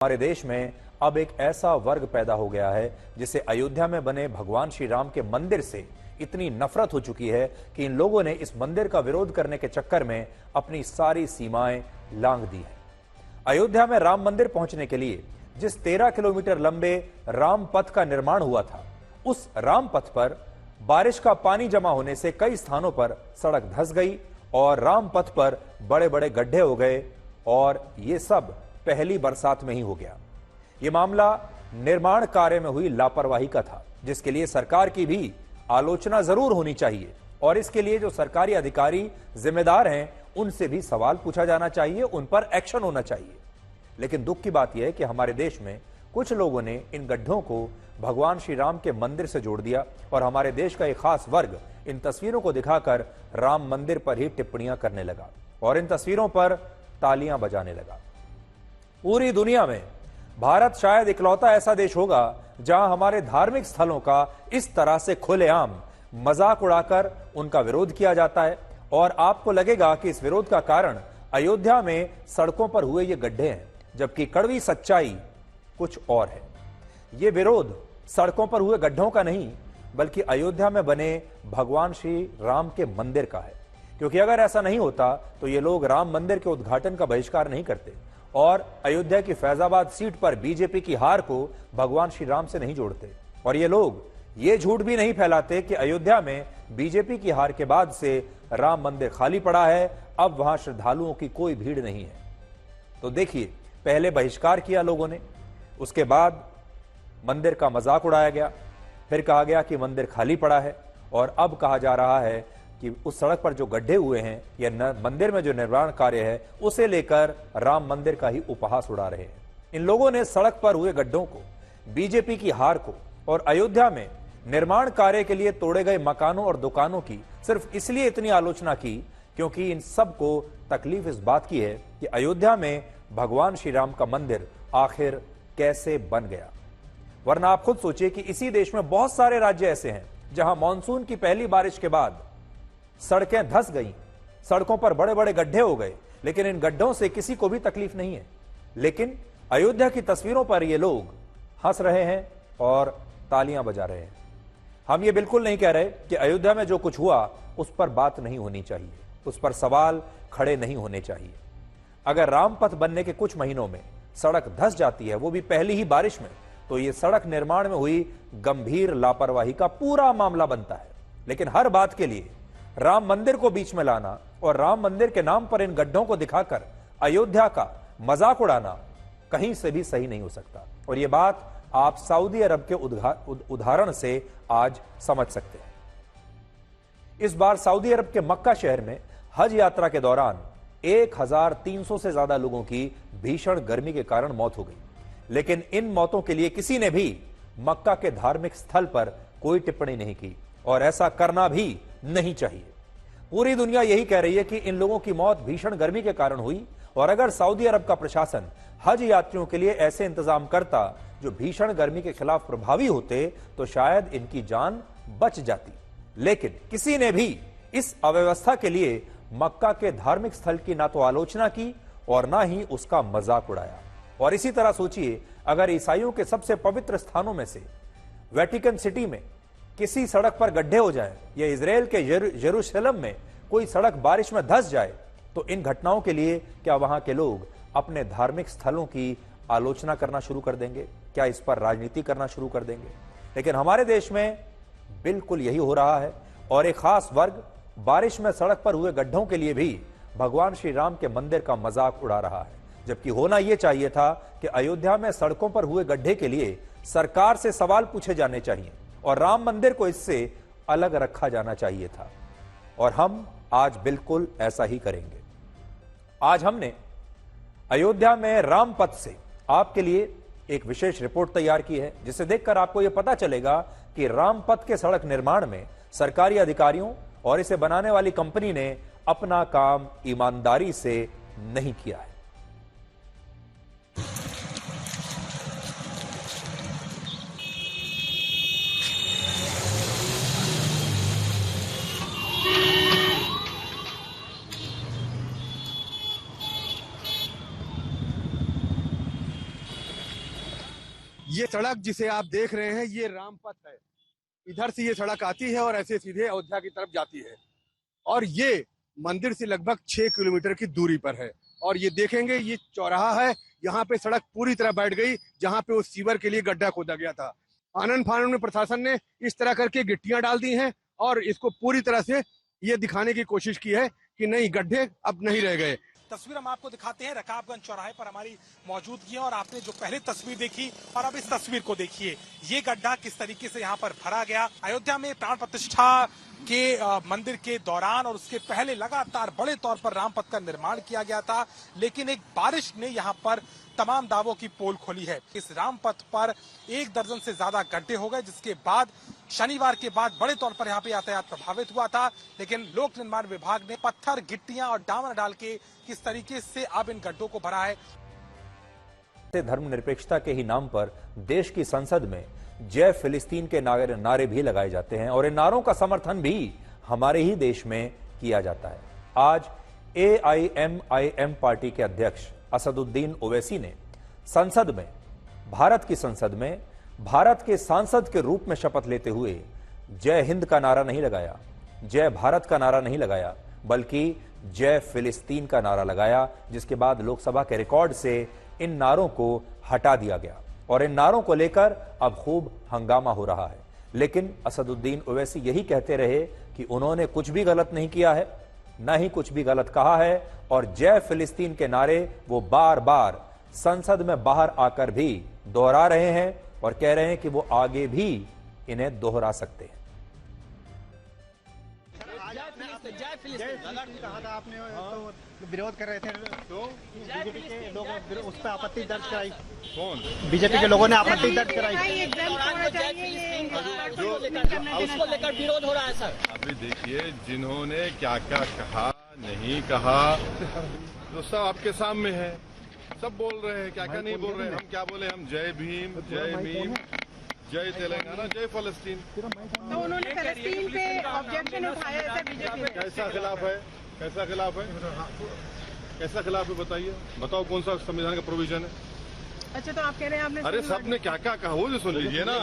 हमारे देश में अब एक ऐसा वर्ग पैदा हो गया है जिसे अयोध्या में बने भगवान श्री राम के मंदिर से इतनी नफरत हो चुकी है कि इन लोगों ने इस मंदिर का विरोध करने के चक्कर में अपनी सारी सीमाएं लांघ दी हैं। अयोध्या में राम मंदिर पहुंचने के लिए जिस 13 किलोमीटर लंबे राम पथ का निर्माण हुआ था, उस राम पथ पर बारिश का पानी जमा होने से कई स्थानों पर सड़क धंस गई और राम पथ पर बड़े बड़े गड्ढे हो गए और ये सब पहली बरसात में ही हो गया। यह मामला निर्माण कार्य में हुई लापरवाही का था, जिसके लिए सरकार की भी आलोचना जरूर होनी चाहिए और इसके लिए जो सरकारी अधिकारी जिम्मेदार हैं उनसे भी सवाल पूछा जाना चाहिए, उन पर एक्शन होना चाहिए। लेकिन दुख की बात यह है कि हमारे देश में कुछ लोगों ने इन गड्ढों को भगवान श्री राम के मंदिर से जोड़ दिया और हमारे देश का एक खास वर्ग इन तस्वीरों को दिखाकर राम मंदिर पर ही टिप्पणियां करने लगा और इन तस्वीरों पर तालियां बजाने लगा। पूरी दुनिया में भारत शायद इकलौता ऐसा देश होगा जहां हमारे धार्मिक स्थलों का इस तरह से खुलेआम मजाक उड़ाकर उनका विरोध किया जाता है और आपको लगेगा कि इस विरोध का कारण अयोध्या में सड़कों पर हुए ये गड्ढे हैं, जबकि कड़वी सच्चाई कुछ और है। ये विरोध सड़कों पर हुए गड्ढों का नहीं बल्कि अयोध्या में बने भगवान श्री राम के मंदिर का है, क्योंकि अगर ऐसा नहीं होता तो ये लोग राम मंदिर के उद्घाटन का बहिष्कार नहीं करते और अयोध्या की फैजाबाद सीट पर बीजेपी की हार को भगवान श्री राम से नहीं जोड़ते और ये लोग ये झूठ भी नहीं फैलाते कि अयोध्या में बीजेपी की हार के बाद से राम मंदिर खाली पड़ा है, अब वहां श्रद्धालुओं की कोई भीड़ नहीं है। तो देखिए, पहले बहिष्कार किया लोगों ने, उसके बाद मंदिर का मजाक उड़ाया गया, फिर कहा गया कि मंदिर खाली पड़ा है और अब कहा जा रहा है कि उस सड़क पर जो गड्ढे हुए हैं या मंदिर में जो निर्माण कार्य है उसे लेकर राम मंदिर का ही उपहास उड़ा रहे हैं। इन लोगों ने सड़क पर हुए गड्ढों को, बीजेपी की हार को और अयोध्या में निर्माण कार्य के लिए तोड़े गए मकानों और दुकानों की सिर्फ इसलिए इतनी आलोचना की क्योंकि इन सबको तकलीफ इस बात की है कि अयोध्या में भगवान श्री राम का मंदिर आखिर कैसे बन गया। वरना आप खुद सोचिए कि इसी देश में बहुत सारे राज्य ऐसे हैं जहां मानसून की पहली बारिश के बाद सड़कें धंस गईं, सड़कों पर बड़े बड़े गड्ढे हो गए, लेकिन इन गड्ढों से किसी को भी तकलीफ नहीं है। लेकिन अयोध्या की तस्वीरों पर ये लोग हंस रहे हैं और तालियां बजा रहे हैं। हम ये बिल्कुल नहीं कह रहे कि अयोध्या में जो कुछ हुआ उस पर बात नहीं होनी चाहिए, उस पर सवाल खड़े नहीं होने चाहिए। अगर राम पथ बनने के कुछ महीनों में सड़क धंस जाती है, वो भी पहली ही बारिश में, तो ये सड़क निर्माण में हुई गंभीर लापरवाही का पूरा मामला बनता है। लेकिन हर बात के लिए राम मंदिर को बीच में लाना और राम मंदिर के नाम पर इन गड्ढों को दिखाकर अयोध्या का मजाक उड़ाना कहीं से भी सही नहीं हो सकता। और यह बात आप सऊदी अरब के उदाहरण से आज समझ सकते हैं। इस बार सऊदी अरब के मक्का शहर में हज यात्रा के दौरान 1300 से ज्यादा लोगों की भीषण गर्मी के कारण मौत हो गई, लेकिन इन मौतों के लिए किसी ने भी मक्का के धार्मिक स्थल पर कोई टिप्पणी नहीं की और ऐसा करना भी नहीं चाहिए। पूरी दुनिया यही कह रही है कि इन लोगों की मौत भीषण गर्मी के कारण हुई और अगर सऊदी अरब का प्रशासन हज यात्रियों के लिए ऐसे इंतजाम करता जो भीषण गर्मी के खिलाफ प्रभावी होते तो शायद इनकी जान बच जाती। लेकिन किसी ने भी इस अव्यवस्था के लिए मक्का के धार्मिक स्थल की ना तो आलोचना की और ना ही उसका मजाक उड़ाया। और इसी तरह सोचिए, अगर ईसाइयों के सबसे पवित्र स्थानों में से वेटिकन सिटी में किसी सड़क पर गड्ढे हो जाए या इजराइल के यरूशलेम में कोई सड़क बारिश में धंस जाए तो इन घटनाओं के लिए क्या वहां के लोग अपने धार्मिक स्थलों की आलोचना करना शुरू कर देंगे? क्या इस पर राजनीति करना शुरू कर देंगे? लेकिन हमारे देश में बिल्कुल यही हो रहा है और एक खास वर्ग बारिश में सड़क पर हुए गड्ढों के लिए भी भगवान श्री राम के मंदिर का मजाक उड़ा रहा है, जबकि होना यह चाहिए था कि अयोध्या में सड़कों पर हुए गड्ढे के लिए सरकार से सवाल पूछे जाने चाहिए और राम मंदिर को इससे अलग रखा जाना चाहिए था। और हम आज बिल्कुल ऐसा ही करेंगे। आज हमने अयोध्या में राम पथ से आपके लिए एक विशेष रिपोर्ट तैयार की है, जिसे देखकर आपको यह पता चलेगा कि राम पथ के सड़क निर्माण में सरकारी अधिकारियों और इसे बनाने वाली कंपनी ने अपना काम ईमानदारी से नहीं किया है। ये सड़क जिसे आप देख रहे हैं ये रामपथ है। इधर से ये सड़क आती है और ऐसे सीधे अयोध्या की तरफ जाती है और ये मंदिर से लगभग 6 किलोमीटर की दूरी पर है। और ये देखेंगे ये चौराहा है, यहाँ पे सड़क पूरी तरह बैठ गई जहाँ पे उस सीवर के लिए गड्ढा खोदा गया था। आनन फानन में प्रशासन ने इस तरह करके गिट्टियां डाल दी हैं और इसको पूरी तरह से ये दिखाने की कोशिश की है कि नहीं, गड्ढे अब नहीं रह गए। तस्वीर हम आपको दिखाते हैं, रकाबगंज चौराहे पर हमारी मौजूदगी है और आपने जो पहले तस्वीर देखी और अब इस तस्वीर को देखिए, ये गड्ढा किस तरीके से यहाँ पर भरा गया। अयोध्या में प्राण प्रतिष्ठा के मंदिर के दौरान और उसके पहले लगातार बड़े तौर पर रामपथ का निर्माण किया गया था, लेकिन एक बारिश ने यहाँ पर तमाम दावों की पोल खोली है। इस रामपथ पर 1 दर्जन से ज्यादा गड्ढे हो गए, जिसके बाद शनिवार के बाद बड़े तौर पर यहाँ पे यातायात प्रभावित हुआ था। लेकिन लोक निर्माण विभाग ने पत्थर, गिट्टियां और डामर डाल के किस तरीके से अब इन गड्ढों को भरा है। धर्मनिरपेक्षता के ही नाम पर देश की संसद में जय फिलिस्तीन के नारे भी लगाए जाते हैं और इन नारों का समर्थन भी हमारे ही देश में किया जाता है। आज AIMIM पार्टी के अध्यक्ष असदुद्दीन ओवैसी ने संसद में, भारत की संसद में भारत के सांसद के रूप में शपथ लेते हुए जय हिंद का नारा नहीं लगाया, जय भारत का नारा नहीं लगाया, बल्कि जय फिलिस्तीन का नारा लगाया, जिसके बाद लोकसभा के रिकॉर्ड से इन नारों को हटा दिया गया और इन नारों को लेकर अब खूब हंगामा हो रहा है। लेकिन असदुद्दीन ओवैसी यही कहते रहे कि उन्होंने कुछ भी गलत नहीं किया है, न ही कुछ भी गलत कहा है और जय फिलिस्तीन के नारे वो बार बार संसद में बाहर आकर भी दोहरा रहे हैं और कह रहे हैं कि वो आगे भी इन्हें दोहरा सकते हैं। जय फिलिस्तीन कहा था आपने, तो विरोध कर रहे थे, तो बीजेपी के लोग उस पर आपत्ति दर्ज कराई। कौन? बीजेपी के लोगों ने आपत्ति दर्ज कराई। उसको लेकर विरोध हो रहा है सर। अभी देखिए जिन्होंने क्या क्या कहा, नहीं कहा, तो सब आपके सामने है, सब बोल रहे हैं, क्या क्या नहीं बोल रहे हैं। हम क्या बोले? हम जय भीम, जय मीम, जय तेलंगाना, जय फलस्तीन। तो उन्होंने फलस्तीन पे ऑब्जेक्शन उठाया है बीजेपी। कैसा खिलाफ है? कैसा खिलाफ है? कैसा खिलाफ है बताइए, बताओ कौन सा संविधान का प्रोविजन है? अच्छा, तो आप कह रहे हैं आपने, अरे सबने क्या क्या कहा वो जो सुन लीजिए ना।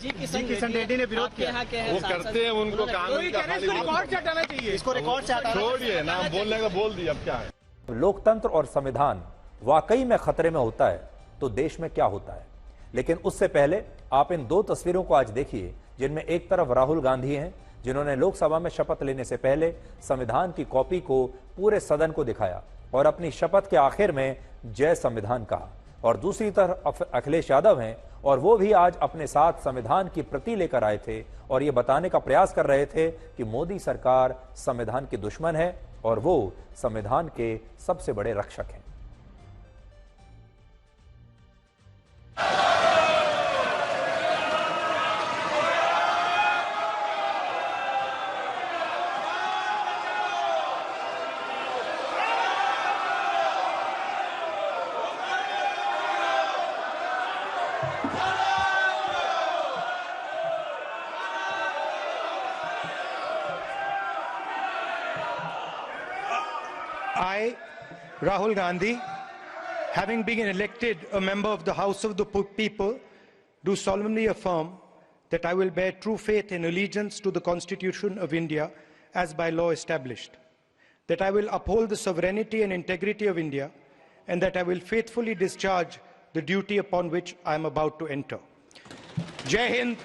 जी किशन रेड्डी ने विरोध किया। वो करते हैं, उनको कानून का चाहिए, इसको रिकॉर्ड से हटाना। छोड़िए ना, बोलने का बोल दिया, अब क्या है। लोकतंत्र और संविधान वाकई में खतरे में होता है तो देश में क्या होता है। लेकिन उससे पहले आप इन 2 तस्वीरों को आज देखिए, जिनमें एक तरफ राहुल गांधी हैं, जिन्होंने लोकसभा में शपथ लेने से पहले संविधान की कॉपी को पूरे सदन को दिखाया और अपनी शपथ के आखिर में जय संविधान कहा, और दूसरी तरफ अखिलेश यादव हैं और वो भी आज अपने साथ संविधान की प्रति लेकर आए थे और ये बताने का प्रयास कर रहे थे कि मोदी सरकार संविधान की दुश्मन है और वो संविधान के सबसे बड़े रक्षक हैं। I, Rahul Gandhi, having been elected a member of the House of the People, do solemnly affirm that I will bear true faith and allegiance to the Constitution of India as by law established, that I will uphold the sovereignty and integrity of India, and that I will faithfully discharge the duty upon which I am about to enter. Jai Hind,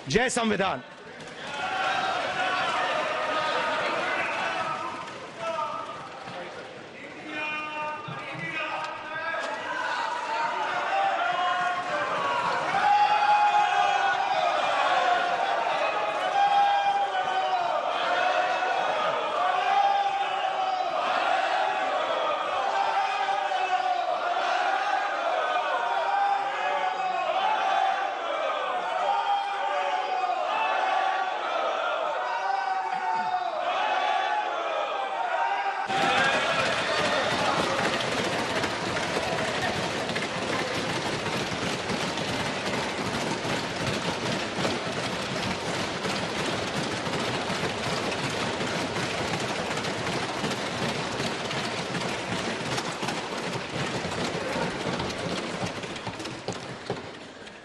Jai Samvidhan.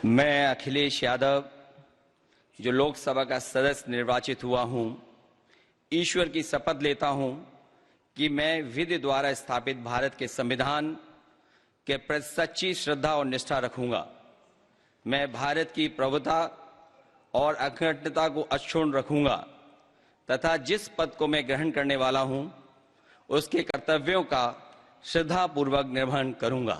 मैं अखिलेश यादव जो लोकसभा का सदस्य निर्वाचित हुआ हूं, ईश्वर की शपथ लेता हूं कि मैं विधि द्वारा स्थापित भारत के संविधान के प्रति सच्ची श्रद्धा और निष्ठा रखूंगा। मैं भारत की प्रभुता और अखंडता को अक्षुण्ण रखूंगा तथा जिस पद को मैं ग्रहण करने वाला हूं, उसके कर्तव्यों का श्रद्धापूर्वक निर्वहन करूंगा।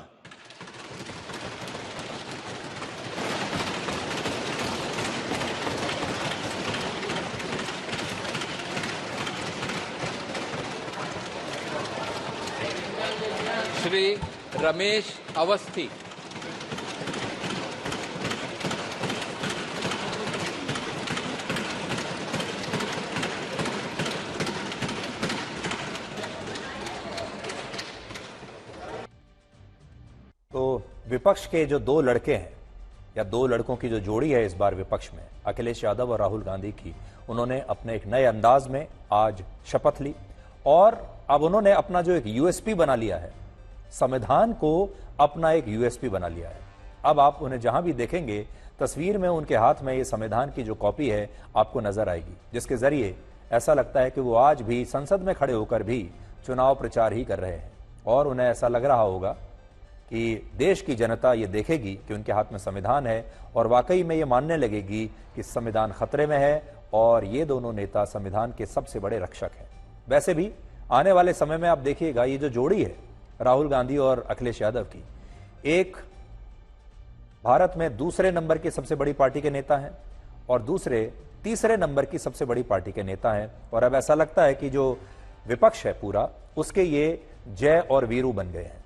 श्री रमेश अवस्थी। तो विपक्ष के जो दो लड़के हैं या दो लड़कों की जो जोड़ी है इस बार विपक्ष में, अखिलेश यादव और राहुल गांधी की, उन्होंने अपने एक नए अंदाज में आज शपथ ली और अब उन्होंने अपना जो एक यूएसपी बना लिया है, संविधान को अपना एक यूएसपी बना लिया है। अब आप उन्हें जहां भी देखेंगे तस्वीर में उनके हाथ में ये संविधान की जो कॉपी है आपको नजर आएगी, जिसके जरिए ऐसा लगता है कि वो आज भी संसद में खड़े होकर भी चुनाव प्रचार ही कर रहे हैं और उन्हें ऐसा लग रहा होगा कि देश की जनता ये देखेगी कि उनके हाथ में संविधान है और वाकई में ये मानने लगेगी कि संविधान खतरे में है और ये दोनों नेता संविधान के सबसे बड़े रक्षक हैं। वैसे भी आने वाले समय में आप देखिएगा ये जो जोड़ी है राहुल गांधी और अखिलेश यादव की, एक भारत में दूसरे नंबर की सबसे बड़ी पार्टी के नेता हैं और दूसरे तीसरे नंबर की सबसे बड़ी पार्टी के नेता हैं और अब ऐसा लगता है कि जो विपक्ष है पूरा उसके ये जय और वीरू बन गए हैं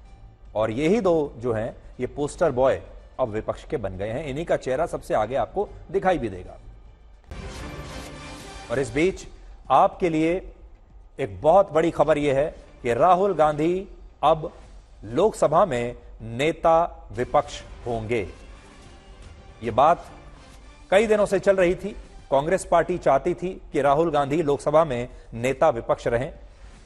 और यही दो जो हैं ये पोस्टर बॉय अब विपक्ष के बन गए हैं। इन्हीं का चेहरा सबसे आगे आपको दिखाई भी देगा। और इस बीच आपके लिए एक बहुत बड़ी खबर यह है कि राहुल गांधी अब लोकसभा में नेता विपक्ष होंगे। ये बात कई दिनों से चल रही थी। कांग्रेस पार्टी चाहती थी कि राहुल गांधी लोकसभा में नेता विपक्ष रहें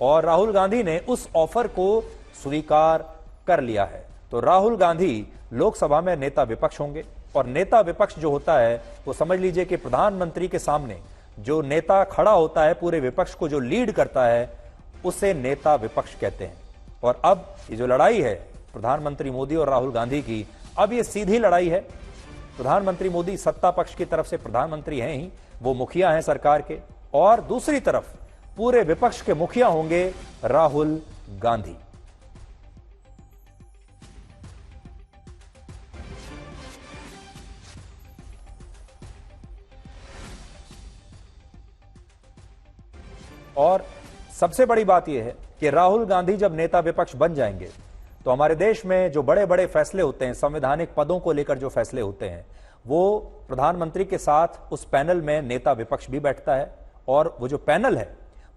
और राहुल गांधी ने उस ऑफर को स्वीकार कर लिया है। तो राहुल गांधी लोकसभा में नेता विपक्ष होंगे और नेता विपक्ष जो होता है वो समझ लीजिए कि प्रधानमंत्री के सामने जो नेता खड़ा होता है, पूरे विपक्ष को जो लीड करता है, उसे नेता विपक्ष कहते हैं। और अब ये जो लड़ाई है प्रधानमंत्री मोदी और राहुल गांधी की, अब ये सीधी लड़ाई है। प्रधानमंत्री मोदी सत्ता पक्ष की तरफ से प्रधानमंत्री हैं ही, वो मुखिया हैं सरकार के, और दूसरी तरफ पूरे विपक्ष के मुखिया होंगे राहुल गांधी। और सबसे बड़ी बात यह है कि राहुल गांधी जब नेता विपक्ष बन जाएंगे तो हमारे देश में जो बड़े बड़े फैसले होते हैं, संवैधानिक पदों को लेकर जो फैसले होते हैं, वो प्रधानमंत्री के साथ उस पैनल में नेता विपक्ष भी बैठता है और वो जो पैनल है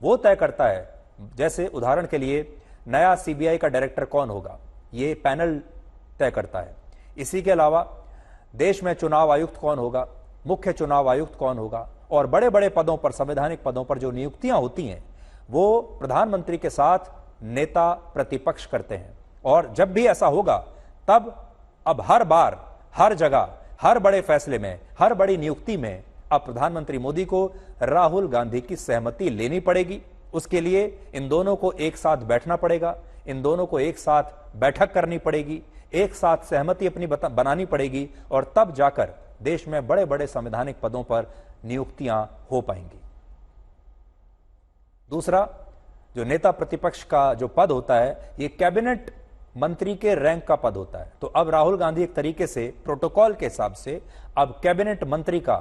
वो तय करता है। जैसे उदाहरण के लिए नया सीबीआई का डायरेक्टर कौन होगा, ये पैनल तय करता है। इसी के अलावा देश में चुनाव आयुक्त कौन होगा, मुख्य चुनाव आयुक्त कौन होगा, और बड़े बड़े पदों पर, संवैधानिक पदों पर जो नियुक्तियां होती हैं वो प्रधानमंत्री के साथ नेता प्रतिपक्ष करते हैं। और जब भी ऐसा होगा तब अब हर बार, हर जगह, हर बड़े फैसले में, हर बड़ी नियुक्ति में अब प्रधानमंत्री मोदी को राहुल गांधी की सहमति लेनी पड़ेगी। उसके लिए इन दोनों को एक साथ बैठना पड़ेगा, इन दोनों को एक साथ बैठक करनी पड़ेगी, एक साथ सहमति अपनी बनानी पड़ेगी और तब जाकर देश में बड़े बड़े संवैधानिक पदों पर नियुक्तियां हो पाएंगी। दूसरा, जो नेता प्रतिपक्ष का जो पद होता है ये कैबिनेट मंत्री के रैंक का पद होता है। तो अब राहुल गांधी एक तरीके से प्रोटोकॉल के हिसाब से अब कैबिनेट मंत्री का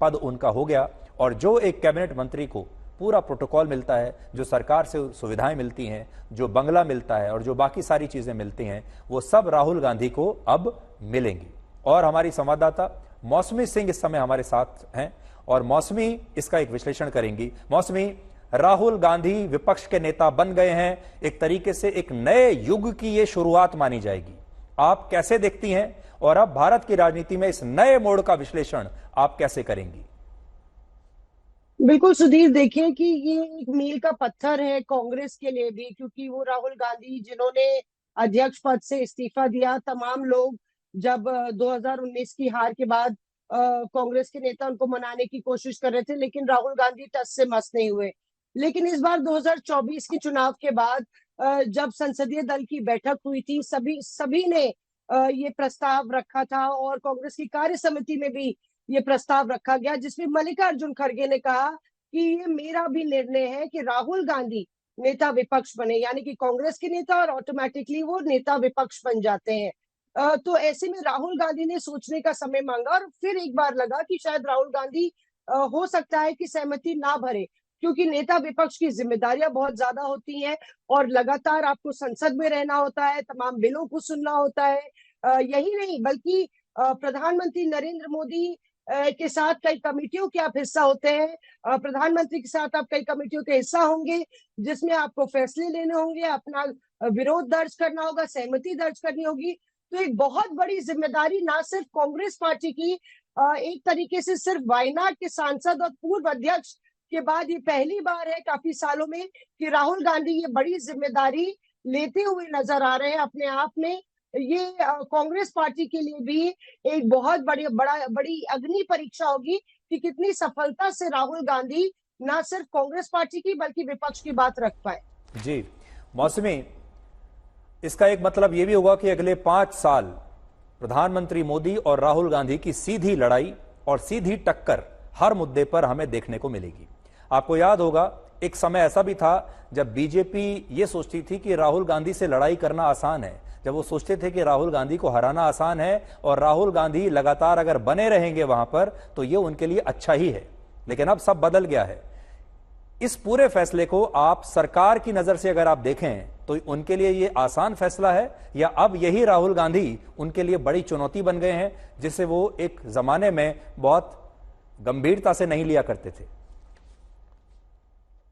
पद उनका हो गया और जो एक कैबिनेट मंत्री को पूरा प्रोटोकॉल मिलता है, जो सरकार से सुविधाएं मिलती हैं, जो बंगला मिलता है और जो बाकी सारी चीजें मिलती हैं, वो सब राहुल गांधी को अब मिलेंगी। और हमारी संवाददाता मौसमी सिंह इस समय हमारे साथ हैं और मौसमी इसका एक विश्लेषण करेंगी। मौसमी, राहुल गांधी विपक्ष के नेता बन गए हैं, एक तरीके से एक नए युग की ये शुरुआत मानी जाएगी। आप कैसे देखती हैं और अब भारत की राजनीति में इस नए मोड़ का विश्लेषण आप कैसे करेंगी? बिल्कुल सुधीर, देखिए कि ये एक मील का पत्थर है कांग्रेस के लिए भी, क्योंकि वो राहुल गांधी जिन्होंने अध्यक्ष पद से इस्तीफा दिया, तमाम लोग जब 2019 की हार के बाद कांग्रेस के नेता उनको मनाने की कोशिश कर रहे थे, लेकिन राहुल गांधी टस से मस नहीं हुए। लेकिन इस बार 2024 के चुनाव के बाद जब संसदीय दल की बैठक हुई थी, सभी ने ये प्रस्ताव रखा था और कांग्रेस की कार्य समिति में भी ये प्रस्ताव रखा गया, जिसमें मल्लिकार्जुन खड़गे ने कहा कि ये मेरा भी निर्णय है कि राहुल गांधी नेता विपक्ष बने, यानी कि कांग्रेस के नेता और ऑटोमेटिकली वो नेता विपक्ष बन जाते हैं। तो ऐसे में राहुल गांधी ने सोचने का समय मांगा और फिर एक बार लगा कि शायद राहुल गांधी हो सकता है कि सहमति ना भरे, क्योंकि नेता विपक्ष की जिम्मेदारियां बहुत ज्यादा होती हैं और लगातार आपको संसद में रहना होता है, तमाम बिलों को सुनना होता है। यही नहीं बल्कि प्रधानमंत्री नरेंद्र मोदी के साथ कई कमेटियों के आप हिस्सा होते हैं। प्रधानमंत्री के साथ आप कई कमेटियों के हिस्सा होंगे, जिसमें आपको फैसले लेने होंगे, अपना विरोध दर्ज करना होगा, सहमति दर्ज करनी होगी। तो एक बहुत बड़ी जिम्मेदारी ना सिर्फ कांग्रेस पार्टी की, एक तरीके से सिर्फ वायनाड के सांसद और पूर्व अध्यक्ष के बाद ये पहली बार है काफी सालों में कि राहुल गांधी ये बड़ी जिम्मेदारी लेते हुए नजर आ रहे हैं अपने आप में। ये कांग्रेस पार्टी के लिए भी एक बहुत बड़ी अग्नि परीक्षा होगी कि कितनी सफलता से राहुल गांधी ना सिर्फ कांग्रेस पार्टी की बल्कि विपक्ष की बात रख पाए। जी मौसमी, इसका एक मतलब यह भी होगा कि अगले 5 साल प्रधानमंत्री मोदी और राहुल गांधी की सीधी लड़ाई और सीधी टक्कर हर मुद्दे पर हमें देखने को मिलेगी। आपको याद होगा एक समय ऐसा भी था जब बीजेपी ये सोचती थी कि राहुल गांधी से लड़ाई करना आसान है, जब वो सोचते थे कि राहुल गांधी को हराना आसान है और राहुल गांधी लगातार अगर बने रहेंगे वहां पर तो ये उनके लिए अच्छा ही है। लेकिन अब सब बदल गया है। इस पूरे फैसले को आप सरकार की नजर से अगर आप देखें तो उनके लिए ये आसान फैसला है या अब यही राहुल गांधी उनके लिए बड़ी चुनौती बन गए हैं, जिसे वो एक जमाने में बहुत गंभीरता से नहीं लिया करते थे?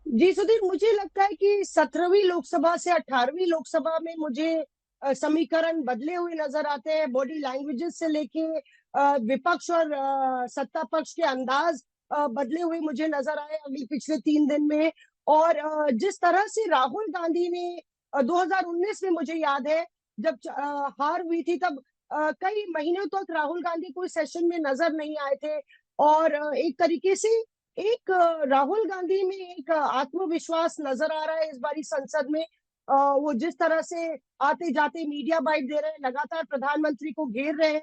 जी सुधीर, मुझे लगता है कि 17वीं लोकसभा से 18वीं लोकसभा में मुझे समीकरण बदले हुए नजर आते हैं। बॉडी लैंग्वेजेस से लेके विपक्ष और सत्ता पक्ष के अंदाज बदले हुए मुझे नजर आए अगले पिछले 3 दिन में। और जिस तरह से राहुल गांधी ने 2019 में, मुझे याद है जब हार हुई थी, तब कई महीनों तक राहुल गांधी कोई सेशन में नजर नहीं आए थे और एक तरीके से एक राहुल गांधी में एक आत्मविश्वास नजर आ रहा है इस बारी संसद में। वो जिस तरह से आते जाते मीडिया बाइट दे रहे हैं, लगातार प्रधानमंत्री को घेर रहे हैं,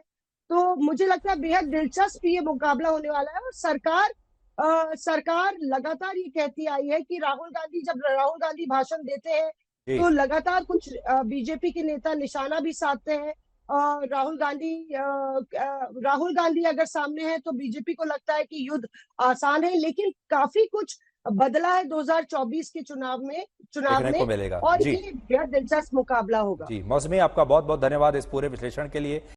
तो मुझे लगता है बेहद दिलचस्प ये मुकाबला होने वाला है। और सरकार लगातार ये कहती आई है कि जब राहुल गांधी भाषण देते हैं तो लगातार कुछ बीजेपी के नेता निशाना भी साधते हैं। राहुल गांधी अगर सामने है तो बीजेपी को लगता है कि युद्ध आसान है, लेकिन काफी कुछ बदला है 2024 के चुनाव में को मिलेगा। और ये बेहद दिलचस्प मुकाबला होगा। जी मौसमी, आपका बहुत बहुत धन्यवाद इस पूरे विश्लेषण के लिए।